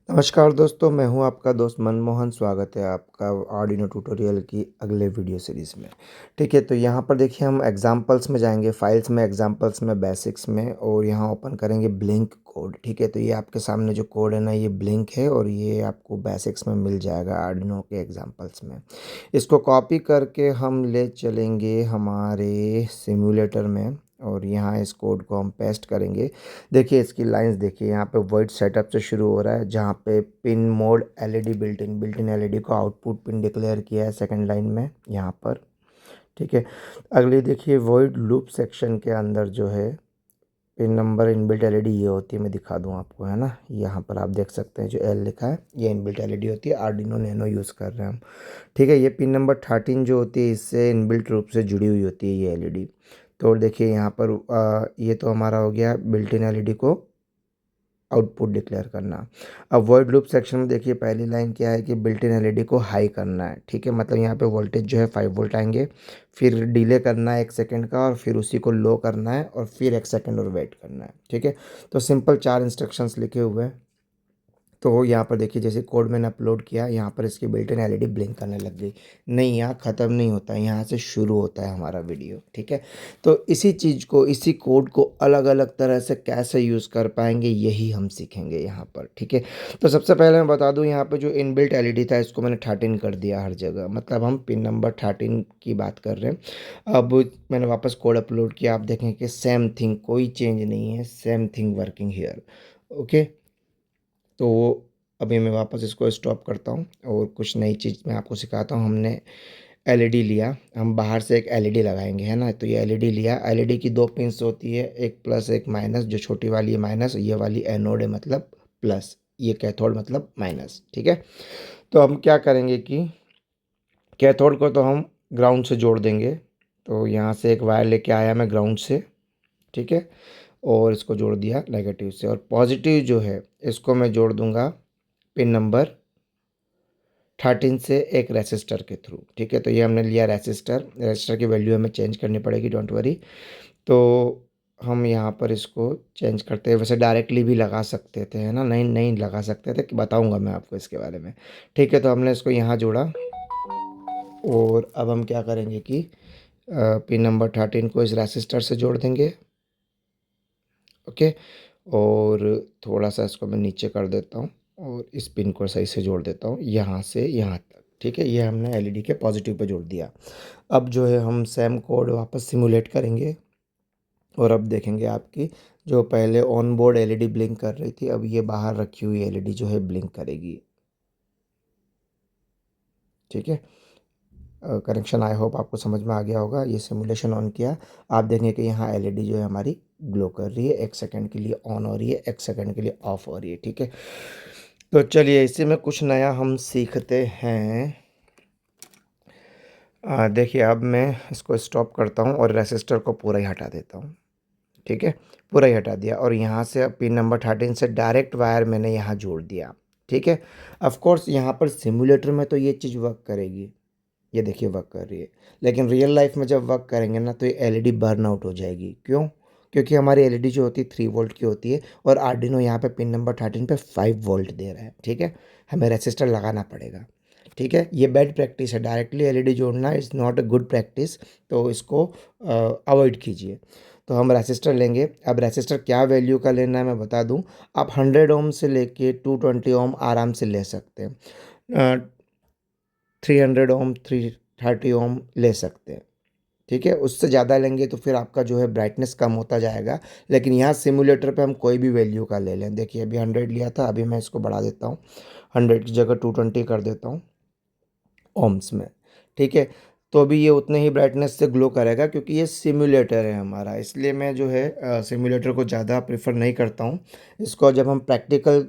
नमस्कार दोस्तों, मैं हूं आपका दोस्त मनमोहन। स्वागत है आपका आर्डिनो ट्यूटोरियल की अगले वीडियो सीरीज़ में। ठीक है, तो यहाँ पर देखिए हम एग्जांपल्स में जाएंगे, फाइल्स में, एग्जांपल्स में, बेसिक्स में, और यहाँ ओपन करेंगे ब्लिंक कोड। ठीक है, तो ये आपके सामने जो कोड है ना, ये ब्लिंक है और ये आपको बेसिक्स में मिल जाएगा आर्डिनो के एग्जाम्पल्स में। इसको कॉपी करके हम ले चलेंगे हमारे सिम्युलेटर में और यहाँ इस कोड को हम पेस्ट करेंगे। देखिए इसकी लाइंस देखिए, यहाँ पे वर्ड सेटअप से शुरू हो रहा है, जहाँ पे pin mode LED built in LED को आउटपुट पिन डिक्लेयर किया है सेकंड लाइन में यहाँ पर। ठीक है, अगली देखिए वॉइड लूप सेक्शन के अंदर जो है पिन नंबर इनबिल्ट एलईडी ये होती है, मैं दिखा दूँ आपको, है ना। यहाँ पर आप देख सकते हैं जो एल लिखा है ये इनबिल्ट एलईडी होती है, आर्डिनो नैनो यूज़ कर रहे हैं हम। ठीक है, ये पिन नंबर 13 जो होती है इससे इनबिल्ट रूप से जुड़ी हुई होती है ये एलईडी। तो देखिए यहाँ पर ये तो हमारा हो गया बिल्ट इन एलईडी को आउटपुट डिक्लेयर करना। अब वॉइड लूप सेक्शन में देखिए पहली लाइन क्या है कि बिल्ट इन एलईडी को हाई करना है। ठीक है, मतलब यहाँ पे वोल्टेज जो है 5 वोल्ट आएंगे, फिर डिले करना है 1 सेकंड का, और फिर उसी को लो करना है और फिर 1 सेकंड और वेट करना है। ठीक है, तो सिंपल 4 इंस्ट्रक्शंस लिखे हुए हैं। तो यहाँ पर देखिए जैसे कोड मैंने अपलोड किया, यहाँ पर इसकी बिल्ट इन एलईडी ब्लिंक करने लग गई। नहीं, यहाँ ख़त्म नहीं होता है, यहाँ से शुरू होता है हमारा वीडियो। ठीक है, तो इसी चीज़ को, इसी कोड को अलग अलग तरह से कैसे यूज़ कर पाएंगे यही हम सीखेंगे यहाँ पर। ठीक है, तो सबसे पहले मैं बता दूँ, यहाँ पर जो इनबिल्ट एलईडी था इसको मैंने 13 कर दिया हर जगह, मतलब हम पिन नंबर 13 की बात कर रहे हैं। अब मैंने वापस कोड अपलोड किया, आप देखें कि सेम थिंग, कोई चेंज नहीं है, same thing working here. Okay, तो अभी मैं वापस इसको स्टॉप करता हूँ और कुछ नई चीज़ मैं आपको सिखाता हूँ। हमने एलईडी लिया, हम बाहर से एक एलईडी लगाएंगे, है ना। तो ये एलईडी लिया, एलईडी की 2 पिंस होती है, एक प्लस एक माइनस। जो छोटी वाली है माइनस, ये वाली एनोड है मतलब प्लस, ये कैथोड मतलब माइनस। ठीक है, तो हम क्या करेंगे कि कैथोड को तो हम ग्राउंड से जोड़ देंगे। तो यहाँ से एक वायर लेके आया मैं ग्राउंड से। ठीक है, और इसको जोड़ दिया नेगेटिव से, और पॉजिटिव जो है इसको मैं जोड़ दूंगा पिन नंबर 13 से एक रेसिस्टर के थ्रू। ठीक है, तो ये हमने लिया रेसिस्टर, रेसिस्टर की वैल्यू हमें चेंज करनी पड़ेगी, डोंट वरी। तो हम यहाँ पर इसको चेंज करते हैं, वैसे डायरेक्टली भी लगा सकते थे, है ना, नहीं नहीं लगा सकते थे, कि बताऊँगा मैं आपको इसके बारे में। ठीक है, तो हमने इसको यहाँ जोड़ा, और अब हम क्या करेंगे कि पिन नंबर 13 को इस रेसिस्टर से जोड़ देंगे। ओके, और थोड़ा सा इसको मैं नीचे कर देता हूँ और इस पिन को सही से जोड़ देता हूँ यहाँ से यहाँ तक। ठीक है, ये हमने एलईडी के पॉजिटिव पे जोड़ दिया। अब जो है हम सेम कोड वापस सिमुलेट करेंगे, और अब देखेंगे आपकी जो पहले ऑन बोर्ड एलईडी ब्लिंक कर रही थी, अब ये बाहर रखी हुई एलईडी जो है ब्लिंक करेगी। ठीक है, कनेक्शन आई होप आपको समझ में आ गया होगा। ये सिमुलेशन ऑन किया, आप देखेंगे कि यहाँ एलईडी जो है हमारी ग्लो कर रही है, 1 सेकंड के लिए ऑन हो रही है, 1 सेकंड के लिए ऑफ हो रही है। ठीक है, तो चलिए इसी में कुछ नया हम सीखते हैं। देखिए अब मैं इसको स्टॉप करता हूँ और रेसिस्टर को पूरा ही हटा देता हूँ। ठीक है, पूरा ही हटा दिया, और यहाँ से अब पिन नंबर 13 से डायरेक्ट वायर मैंने यहाँ जोड़ दिया। ठीक है, ऑफ कोर्स यहाँ पर सिमुलेटर में तो ये चीज़ वर्क करेगी, ये देखिए वर्क कर रही है, लेकिन रियल लाइफ में जब वर्क करेंगे ना तो ये एलईडी बर्न आउट हो जाएगी। क्यों? क्योंकि हमारी एलईडी जो होती है 3 वोल्ट की होती है, और आर्डिनो यहाँ पे पिन नंबर 13 पे 5 वोल्ट दे रहा है। ठीक है, हमें रेसिस्टर लगाना पड़ेगा। ठीक है, ये बैड प्रैक्टिस है, डायरेक्टली एलईडी जोड़ना is not a good practice, तो इसको अवॉइड कीजिए। तो हम रेसिस्टर लेंगे। अब रेसिस्टर क्या वैल्यू का लेना है मैं बता दूं, आप 100 ओम से लेके 220 ओम आराम से ले सकते हैं, 300 ओम, 330 ओम ले सकते हैं। ठीक है, उससे ज़्यादा लेंगे तो फिर आपका जो है ब्राइटनेस कम होता जाएगा। लेकिन यहाँ सिमुलेटर पे हम कोई भी वैल्यू का ले लें। देखिए अभी 100 लिया था, अभी मैं इसको बढ़ा देता हूँ, 100 की जगह 220 कर देता हूँ ओम्स में। ठीक है, तो अभी ये उतने ही ब्राइटनेस से ग्लो करेगा, क्योंकि ये सिमुलेटर है हमारा, इसलिए मैं जो है सिमुलेटर को ज़्यादा प्रेफर नहीं करता हूँ। इसको जब हम प्रैक्टिकल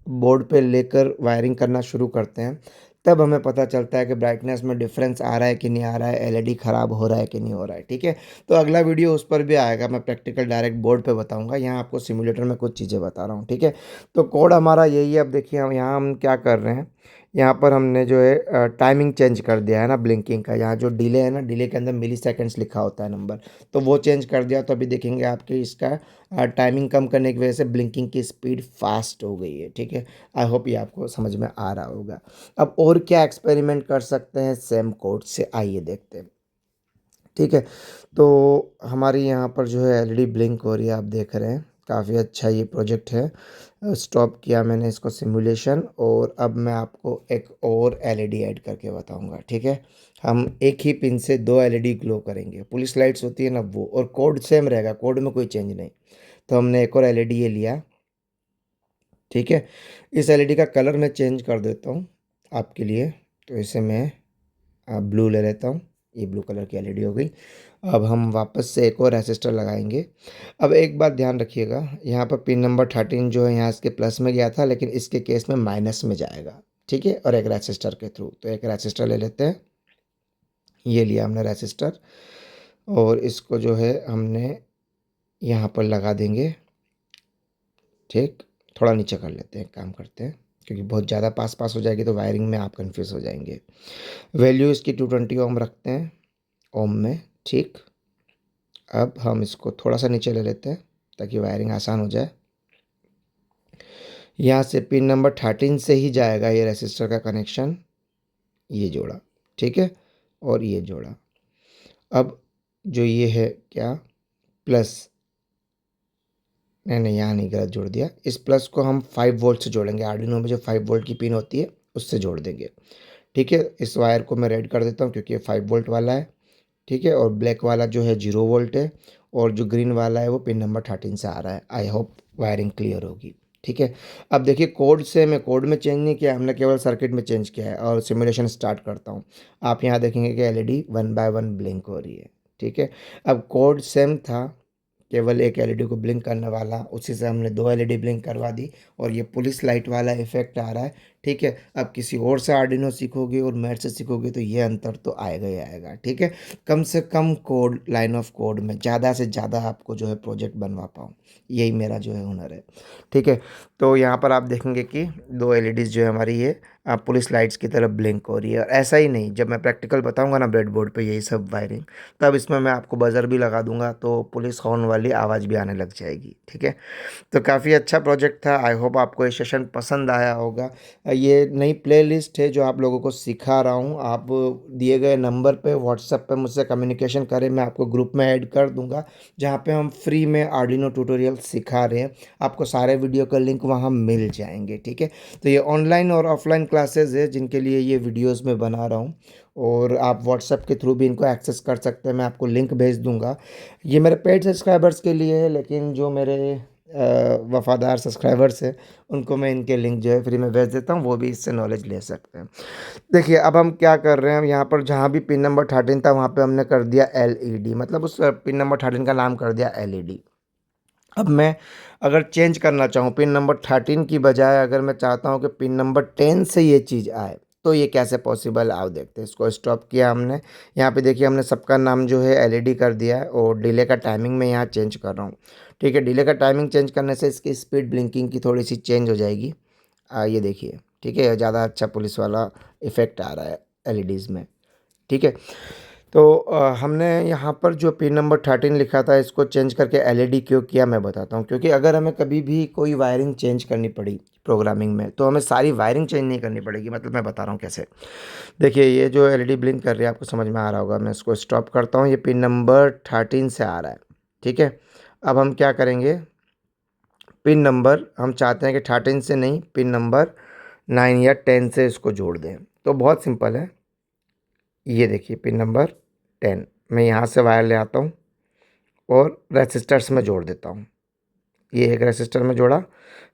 बोर्ड पे लेकर वायरिंग करना शुरू करते हैं तब हमें पता चलता है कि ब्राइटनेस में डिफरेंस आ रहा है कि नहीं आ रहा है, एलईडी ख़राब हो रहा है कि नहीं हो रहा है। ठीक है, तो अगला वीडियो उस पर भी आएगा, मैं प्रैक्टिकल डायरेक्ट बोर्ड पे बताऊंगा, यहाँ आपको सिमुलेटर में कुछ चीज़ें बता रहा हूँ। ठीक है, तो कोड हमारा यही है। अब देखिए हम यहाँ हम क्या कर रहे हैं, यहाँ पर हमने जो है टाइमिंग चेंज कर दिया है ना ब्लिंकिंग का। यहाँ जो डिले है ना, डिले के अंदर मिली सेकेंड्स लिखा होता है नंबर, तो वो चेंज कर दिया। तो अभी देखेंगे आपके इसका टाइमिंग कम करने की वजह से ब्लिंकिंग की स्पीड फास्ट हो गई है। ठीक है, आई होप ये आपको समझ में आ रहा होगा। अब और क्या एक्सपेरिमेंट कर सकते हैं सेम कोड से, आइए देखते हैं। ठीक है, तो हमारी यहाँ पर जो है एलईडी ब्लिंक हो रही है, आप देख रहे हैं। काफ़ी अच्छा ये प्रोजेक्ट है। स्टॉप किया मैंने इसको सिमुलेशन, और अब मैं आपको एक और एलईडी ऐड करके बताऊंगा। ठीक है, हम एक ही पिन से दो एलईडी ग्लो करेंगे। पुलिस लाइट्स होती है ना वो, और कोड सेम रहेगा, कोड में कोई चेंज नहीं। तो हमने एक और एलईडी ये लिया। ठीक है, इस एलईडी का कलर मैं चेंज कर देता हूँ आपके लिए। तो इसे मैं ब्लू ले लेता हूँ। ये ब्लू कलर की एलईडी हो गई। अब हम वापस से एक और रेसिस्टर लगाएंगे। अब एक बात ध्यान रखिएगा, यहाँ पर पिन नंबर 13 जो है यहाँ इसके प्लस में गया था, लेकिन इसके केस में माइनस में जाएगा। ठीक है, और एक रेसिस्टर के थ्रू। तो एक रेसिस्टर ले लेते हैं। ये लिया हमने रेसिस्टर, और इसको जो है हमने यहाँ पर लगा देंगे। ठीक, थोड़ा नीचे कर लेते हैं, काम करते हैं, क्योंकि बहुत ज़्यादा पास पास हो जाएगी तो वायरिंग में आप कंफ्यूज हो जाएंगे। वैल्यू इसकी 220 ओम रखते हैं, ओम में। ठीक, अब हम इसको थोड़ा सा नीचे ले लेते हैं ताकि वायरिंग आसान हो जाए। यहाँ से पिन नंबर 13 से ही जाएगा ये रेसिस्टर का कनेक्शन, ये जोड़ा। ठीक है, और ये जोड़ा। अब जो ये है क्या, प्लस, नहीं यहाँ नहीं, गलत जोड़ दिया। इस प्लस को हम 5 वोल्ट से जोड़ेंगे। आर्डिनो में जो 5 वोल्ट की पिन होती है उससे जोड़ देंगे। ठीक है, इस वायर को मैं रेड कर देता हूँ क्योंकि ये 5 वोल्ट वाला है। ठीक है, और ब्लैक वाला जो है 0 वोल्ट है, और जो ग्रीन वाला है वो पिन नंबर 13 से आ रहा है। आई होप वायरिंग क्लियर होगी। ठीक है, अब देखिए कोड से, मैं कोड में चेंज नहीं किया, हमने केवल सर्किट में चेंज किया है। और सिमुलेशन स्टार्ट करता हूँ। आप यहाँ देखेंगे कि एलईडी 1 बाय 1 ब्लिंक हो रही है। ठीक है, अब कोड सेम था, केवल एक एलईडी को ब्लिंक करने वाला, उसी से हमने दो एलईडी ब्लिंक करवा दी, और ये पुलिस लाइट वाला इफेक्ट आ रहा है। ठीक है, अब किसी और से आर्डिनो सीखोगे और मैट से सीखोगे तो ये अंतर तो आएगा ही आएगा। ठीक है, कम से कम कोड, लाइन ऑफ कोड में ज़्यादा से ज़्यादा आपको जो है प्रोजेक्ट बनवा पाऊँ, यही मेरा जो है हुनर है। ठीक है, तो यहाँ पर आप देखेंगे कि दो एलईडीज़ जो है हमारी ये पुलिस लाइट्स की तरफ ब्लिंक हो रही है। और ऐसा ही नहीं, जब मैं प्रैक्टिकल बताऊंगा ना ब्रेड बोर्ड पे यही सब वायरिंग, तब इसमें मैं आपको बजर भी लगा दूंगा, तो पुलिस हॉर्न वाली आवाज़ भी आने लग जाएगी। ठीक है, तो काफ़ी अच्छा प्रोजेक्ट था। आई होप आपको ये सेशन पसंद आया होगा। ये नई प्लेलिस्ट है जो आप लोगों को सिखा रहा हूँ। आप दिए गए नंबर पे व्हाट्सएप पे मुझसे कम्युनिकेशन करें, मैं आपको ग्रुप में ऐड कर दूंगा, जहाँ पे हम फ्री में आर्डिनो ट्यूटोरियल सिखा रहे हैं। आपको सारे वीडियो का लिंक वहाँ मिल जाएंगे। ठीक है, तो ये ऑनलाइन और ऑफलाइन क्लासेज है जिनके लिए ये वीडियोज़ मैं बना रहा हूँ, और आप व्हाट्सएप के थ्रू भी इनको एक्सेस कर सकते हैं। मैं आपको लिंक भेज दूंगा। ये मेरे पेड सब्सक्राइबर्स के लिए है, लेकिन जो मेरे वफ़ादार सब्सक्राइबर्स हैं उनको मैं इनके लिंक जो है फ्री में भेज देता हूँ, वो भी इससे नॉलेज ले सकते हैं। देखिए अब हम क्या कर रहे हैं, हम यहाँ पर जहाँ भी पिन नंबर 13 था वहाँ पे हमने कर दिया एलईडी, मतलब उस पिन नंबर 13 का नाम कर दिया एलईडी। अब मैं अगर चेंज करना चाहूँ पिन नंबर 13 की बजाय, अगर मैं चाहता हूँ कि पिन नंबर 10 से ये चीज़ आए, तो ये कैसे पॉसिबल, आओ देखते हैं। इसको स्टॉप किया हमने। यहाँ पे देखिए हमने सबका नाम जो है एलईडी कर दिया है, और डिले का टाइमिंग मैं यहाँ चेंज कर रहा हूँ। ठीक है, डिले का टाइमिंग चेंज करने से इसकी स्पीड ब्लिंकिंग की थोड़ी सी चेंज हो जाएगी। ये देखिए, ठीक है, ज़्यादा अच्छा पुलिस वाला इफेक्ट आ रहा है एलईडीज़ में। ठीक है, तो हमने यहाँ पर जो पिन नंबर 13 लिखा था इसको चेंज करके एलईडी क्यों किया मैं बताता हूँ। क्योंकि अगर हमें कभी भी कोई वायरिंग चेंज करनी पड़ी प्रोग्रामिंग में, तो हमें सारी वायरिंग चेंज नहीं करनी पड़ेगी। मतलब मैं बता रहा हूँ कैसे। देखिए ये जो एलईडी ब्लिंक कर रही है आपको समझ में आ रहा होगा। मैं इसको स्टॉप करता हूँ, ये पिन नंबर 13 से आ रहा है। ठीक है, अब हम क्या करेंगे, पिन नंबर हम चाहते हैं कि 13 से नहीं, पिन नंबर 9 या 10 से इसको जोड़ दें। तो बहुत सिंपल है, ये देखिए पिन नंबर 10, मैं यहाँ से वायर ले आता हूँ और रेसिस्टर्स में जोड़ देता हूँ। ये एक रेसिस्टर में जोड़ा,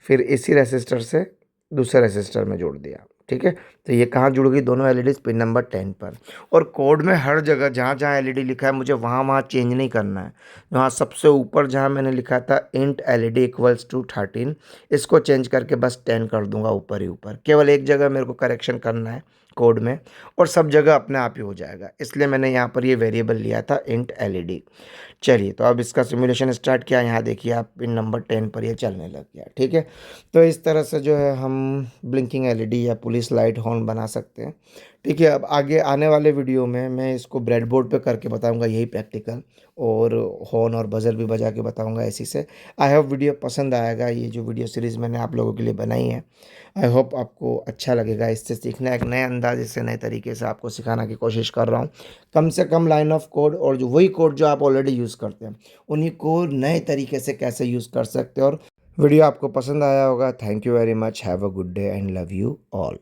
फिर इसी रेसिस्टर से दूसरे रेसिस्टर में जोड़ दिया। ठीक है, तो ये कहाँ जुड़ गई, दोनों एलईडीज पिन नंबर 10 पर। और कोड में हर जगह जहाँ जहाँ एलईडी लिखा है मुझे वहाँ वहाँ चेंज नहीं करना है। वहाँ सबसे ऊपर जहाँ मैंने लिखा था इंट एलईडी इक्वल्स टू 13, इसको चेंज करके बस 10 कर दूंगा ऊपर ही ऊपर। केवल एक जगह मेरे को करेक्शन करना है कोड में, और सब जगह अपने आप ही हो जाएगा। इसलिए मैंने यहाँ पर ये वेरिएबल लिया था इंट एलईडी। चलिए, तो अब इसका सिमुलेशन स्टार्ट किया। यहाँ देखिए आप पिन नंबर 10 पर ये चलने लग गया। ठीक है, तो इस तरह से जो है हम ब्लिंकिंग एलईडी या पुलिस नॉइस लाइट हॉर्न बना सकते हैं। ठीक है, अब आगे आने वाले वीडियो में मैं इसको ब्रेडबोर्ड पे करके बताऊंगा यही प्रैक्टिकल, और हॉर्न और बजर भी बजा के बताऊंगा इसी से। आई होप वीडियो पसंद आएगा, ये जो वीडियो सीरीज़ मैंने आप लोगों के लिए बनाई है। आई होप आपको अच्छा लगेगा, इससे सीखना एक नए अंदाज से नए तरीके से आपको सिखाने की कोशिश कर रहा हूँ। कम से कम लाइन ऑफ कोड, और जो वही कोड जो आप ऑलरेडी यूज़ करते हैं उन्हीं को नए तरीके से कैसे यूज़ कर सकते हैं। और वीडियो आपको पसंद आया होगा। Thank you very much, have a good day and love you all.